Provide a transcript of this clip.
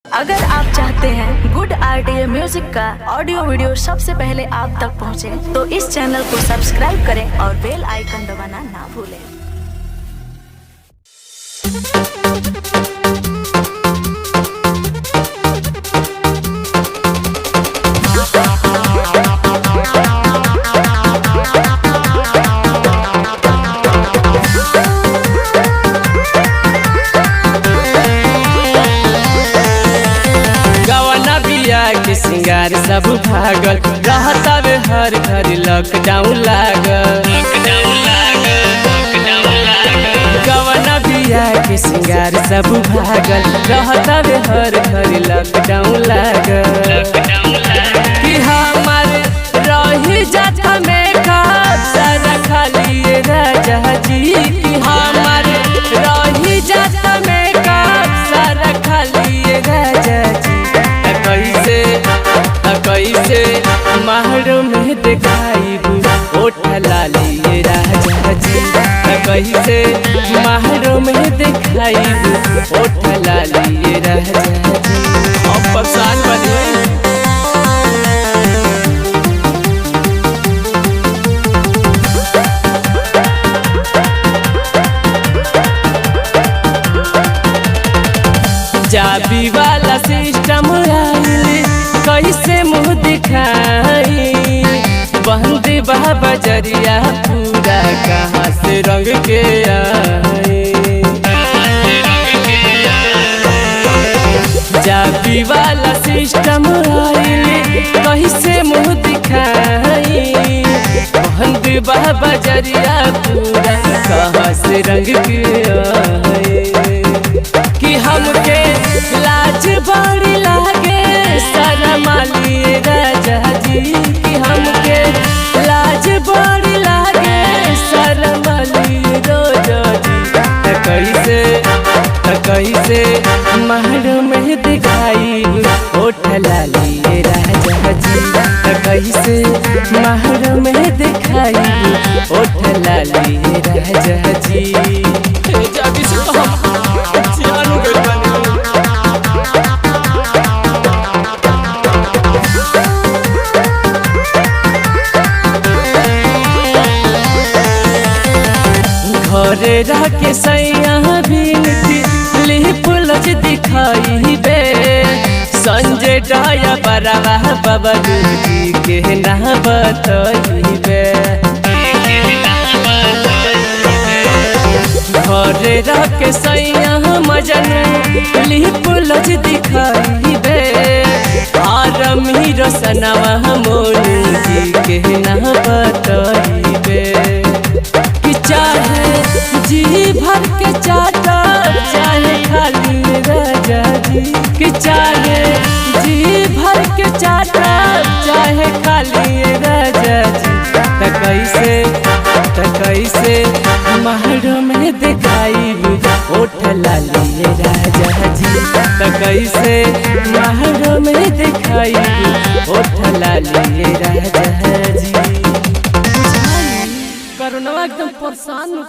अगर आप चाहते हैं गुड आरटीए म्यूजिक का ऑडियो वीडियो सबसे पहले आप तक पहुंचे, तो इस चैनल को सब्सक्राइब करें और बेल आइकन दबाना ना भूलें। सिंगार सब भागल रहता वे हर घर लॉकडाउन लागल। गवना बिया के सिंगार सब भागल रहता वे हर घर लॉकडाउन लागल। कि हमारे रही जाता में कब सारा खाली राजा जी, कि हमारे रही जाता में कब सारा खाली राजा जी। कैसे महरों में दिखाईबू ओठ लाली राजा जी, कैसे महरों में दिखाईबू ओठ लाली राजा जी। अब परेशान बने जाबी वाला सिस्टम आइले कैसे मुँह दिखाई, बंद बजरिया पूरा कहाँ से रंग के आए। जाबी वाला सिस्टम आइले कैसे मुँह दिखाई, बंद बजरिया पूरा कहाँ से रंग के आए। कि हमके लाज बड़ी लागे शरमाली राजा जी, कि हमके लाज बड़ी लागे शरमाली रोजा जी। कैसे महरों में दिखाई ओठ लाली राजा जी, कैसे महरों में दिखाई ओठ लाली राजा जी। घरे रह के सैया बिनती लिपुलज दिखाई बे, संजय डाया बरावा बबलू जी के ना बताइबे। घरे रह के सैया मजनू लिपुलज दिखाई बे, आरमी रसनवा मोनू जी के ना बताइबे। कि चाहे जी भर के चाटा चाहे खाली राजा जी, कि चाहे जी भर के चाटा चाहे खाली राजा जी। कैसे महरों में दिखाई ओठ लाली राजा जी, कैसे महरों में दिखाई ओठ लाली राजा जी। कोरोना एकदम परेशान